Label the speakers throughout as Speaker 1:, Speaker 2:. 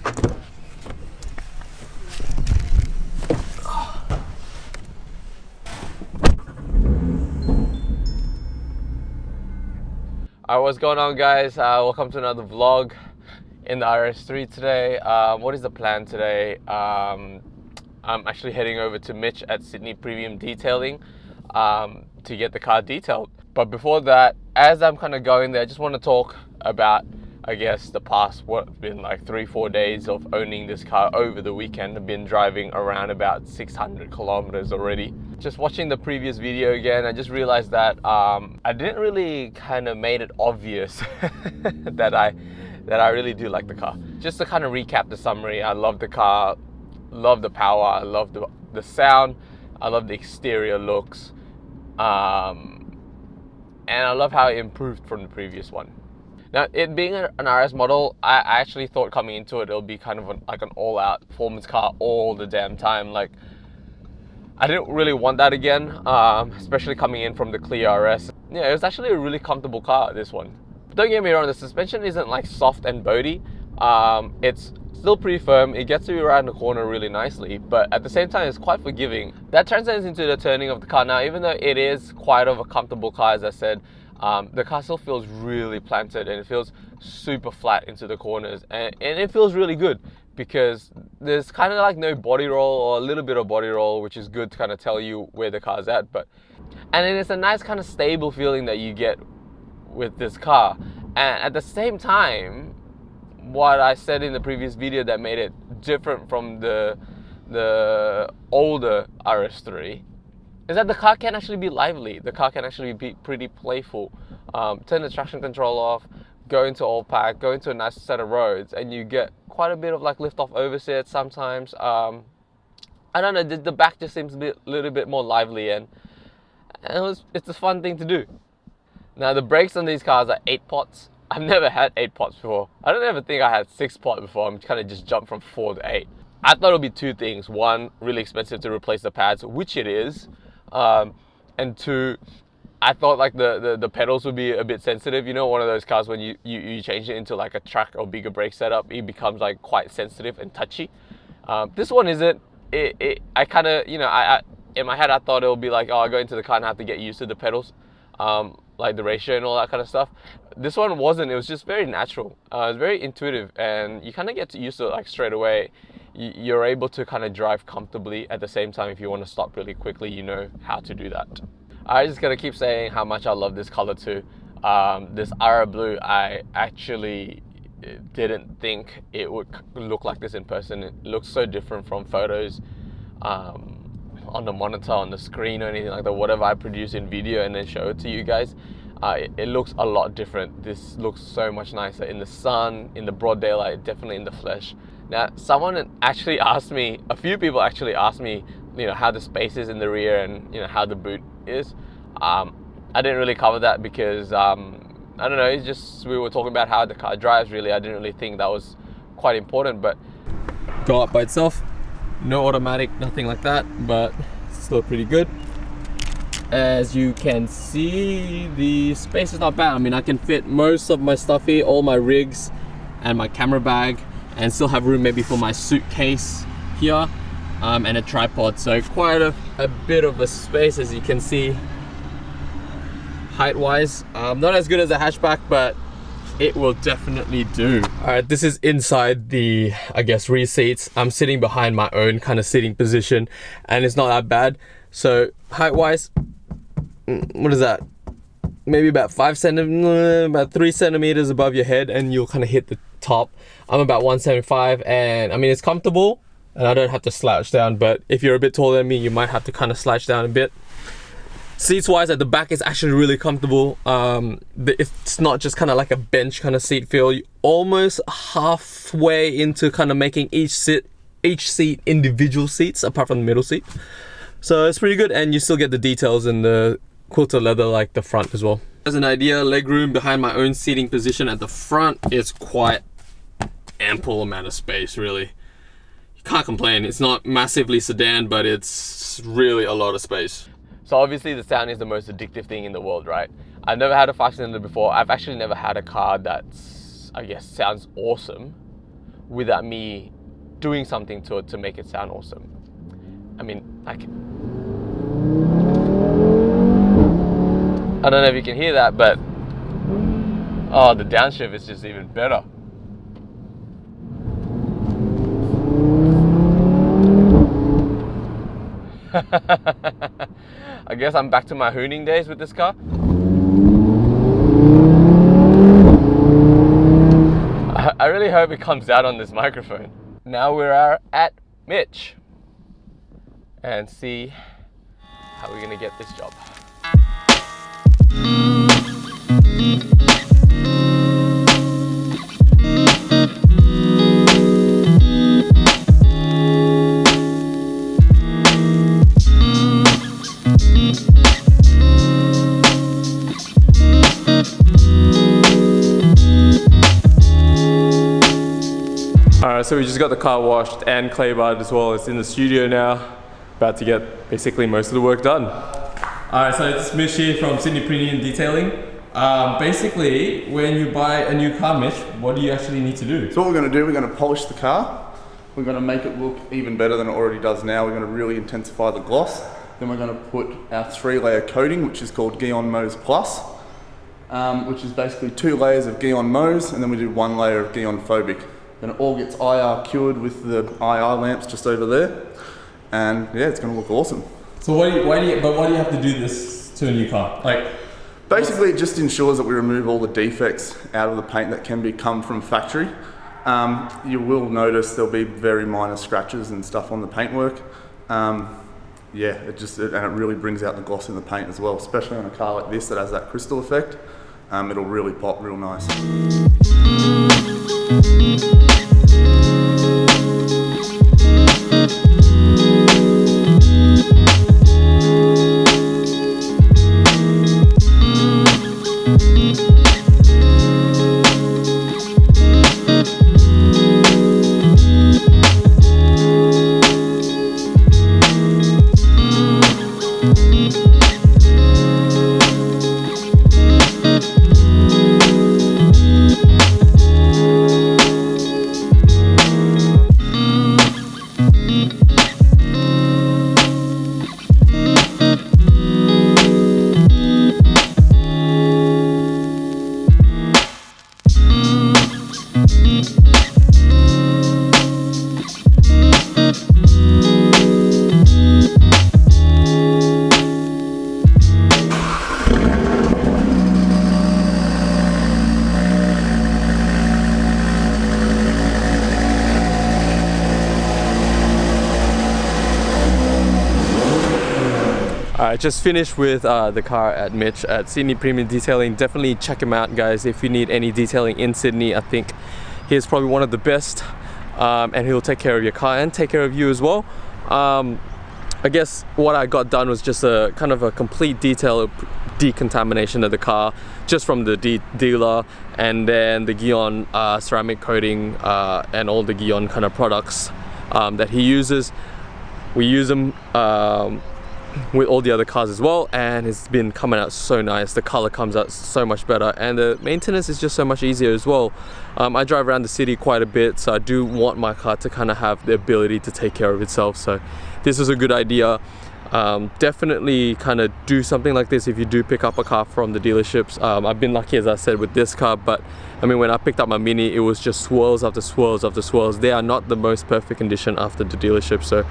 Speaker 1: Alright, what's going on, guys? Welcome to another vlog in the RS3 today. What is the plan today? I'm actually heading over to Mitch at Sydney Premium Detailing to get the car detailed. But before that, as I'm kind of going there, I just want to talk about, I guess, the past, what's been like 3-4 days of owning this car over the weekend. I've been driving around about 600 kilometers already. Just watching the previous video again, I just realized that I didn't really kind of made it obvious that I really do like the car. Just to kind of recap the summary, I love the car, love the power, I love the sound, I love the exterior looks, and I love how it improved from the previous one. Now, it being an RS model, I actually thought coming into it, it'll be kind of like an all-out performance car all the damn time. Like, I didn't really want that again, especially coming in from the clear RS. Yeah, it was actually a really comfortable car, this one. Don't get me wrong, the suspension isn't like soft and boaty. It's still pretty firm. It gets you around the corner really nicely, but at the same time, it's quite forgiving. That translates into the turning of the car. Now, even though it is quite of a comfortable car, as I said, the car still feels really planted and it feels super flat into the corners, and it feels really good because there's kind of like no body roll or a little bit of body roll, which is good to kind of tell you where the car's at. And then it's a nice kind of stable feeling that you get with this car. And at the same time, what I said in the previous video that made it different from the older RS3 is that the car can actually be lively. The car can actually be pretty playful. Turn the traction control off, go into all pack, go into a nice set of roads, and you get quite a bit of like lift off overset sometimes. I don't know, the back just seems a little bit more lively, and it's a fun thing to do. Now, the brakes on these cars are 8 pots. I've never had 8 pots before. I don't ever think I had 6 pot before. I'm kind of just jumped from 4 to 8. I thought it would be 2 things. 1, really expensive to replace the pads, which it is. And 2, I thought like the pedals would be a bit sensitive. You know, one of those cars when you change it into like a track or bigger brake setup, it becomes like quite sensitive and touchy. This one isn't. I kind of, you know, I in my head I thought it would be like, oh, I go into the car and have to get used to the pedals, like the ratio and all that kind of stuff. This one wasn't. It was just very natural. It's very intuitive, and you kind of get used to it like straight away. You're able to kind of drive comfortably at the same time. If you want to stop really quickly, you know how to do that. I just gotta keep saying how much I love this color too. This Ara blue, I actually didn't think it would look like this in person. It looks so different from photos on the monitor, on the screen, or anything like that. Whatever I produce in video and then show it to you guys, it looks a lot different. This looks so much nicer in the sun, in the broad daylight, definitely in the flesh. Now, someone actually asked me, a few people actually asked me, you know, how the space is in the rear and, you know, how the boot is. I didn't really cover that because, I don't know, it's just, we were talking about how the car drives really. I didn't really think that was quite important, but go up by itself. No automatic, nothing like that, but still pretty good. As you can see, the space is not bad. I mean, I can fit most of my stuff here, all my rigs and my camera bag, and still have room maybe for my suitcase here, and a tripod. So quite a bit of a space, as you can see, height wise. Not as good as a hatchback, but it will definitely do. All right, this is inside the, I guess, rear seats. I'm sitting behind my own kind of sitting position, and it's not that bad. So height wise, what is that? Maybe about 3 centimeters above your head, and you'll kind of hit the top. I'm about 175, and I mean, it's comfortable, and I don't have to slouch down, but if you're a bit taller than me, you might have to kind of slouch down a bit. Seats wise, at the back, it's actually really comfortable. It's not just kind of like a bench kind of seat feel. You're almost halfway into kind of making each seat individual seats, apart from the middle seat. So it's pretty good, and you still get the details in the quilted leather like the front as well. As an idea, legroom behind my own seating position at the front is quite ample amount of space, really. You can't complain. It's not massively sedan, but it's really a lot of space. So obviously the sound is the most addictive thing in the world, right? I've never had a 5-cylinder before. I've actually never had a car that's, I guess, sounds awesome. without me doing something to it to make it sound awesome. I mean, like, I don't know if you can hear that, but oh, the downshift is just even better. I guess I'm back to my hooning days with this car. I really hope it comes out on this microphone. Now we are at Mitch and see how we're gonna get this job. Alright, so we just got the car washed and clay barred as well. It's in the studio now, about to get basically most of the work done. Alright, so it's Mitch here from Sydney Premium Detailing. Basically, when you buy a new car, Mitch, what do you actually need to do?
Speaker 2: So what we're going to do, we're going to polish the car. We're going to make it look even better than it already does now. We're going to really intensify the gloss. Then we're going to put our 3-layer coating, which is called Gyeon Mose Plus, which is basically 2 layers of Gyeon Mose, and then we do 1 layer of Gyeon Phobic. Then it all gets IR cured with the IR lamps just over there. And yeah, it's going to look awesome.
Speaker 1: So why do you have to do this to a new car? Like,
Speaker 2: basically, it just ensures that we remove all the defects out of the paint that can come from factory. You will notice there'll be very minor scratches and stuff on the paintwork. Yeah, it really brings out the gloss in the paint as well, especially on a car like this that has that crystal effect. It'll really pop real nice.
Speaker 1: I just finished with the car at Mitch at Sydney Premium Detailing. Definitely check him out, guys, if you need any detailing in Sydney. I think he's probably one of the best, and he'll take care of your car and take care of you as well. I guess what I got done was just a kind of a complete detail decontamination of the car just from the dealer, and then the Gyeon ceramic coating and all the Gyeon kind of products that he uses. We use them with all the other cars as well, and it's been coming out so nice. The color comes out so much better, and the maintenance is just so much easier as well. I drive around the city quite a bit, so I do want my car to kind of have the ability to take care of itself. So this is a good idea. Definitely kind of do something like this if you do pick up a car from the dealerships. I've been lucky, as I said, with this car, but I mean, when I picked up my Mini, it was just swirls after swirls after swirls. They are not the most perfect condition after the dealership, so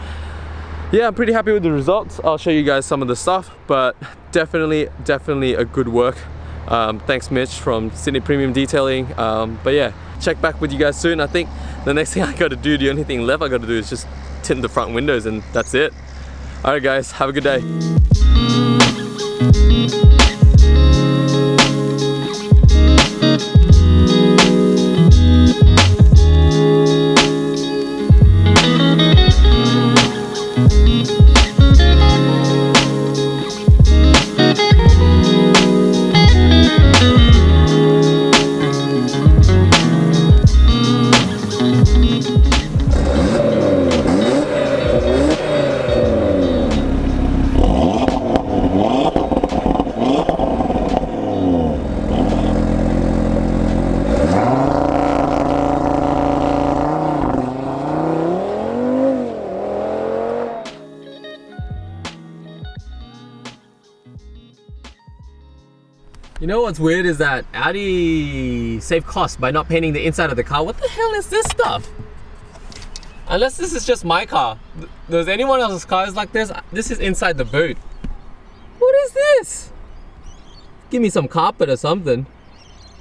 Speaker 1: yeah, I'm pretty happy with the results. I'll show you guys some of the stuff, but definitely a good work. Thanks Mitch from Sydney Premium Detailing. But yeah, check back with you guys soon. I think the next thing I got to do, the only thing left I got to do is just tint the front windows, and that's it. Alright guys, have a good day. You know what's weird is that Audi saved costs by not painting the inside of the car. What the hell is this stuff? Unless this is just my car. Does anyone else's cars like this? This is inside the boot. What is this? Give me some carpet or something.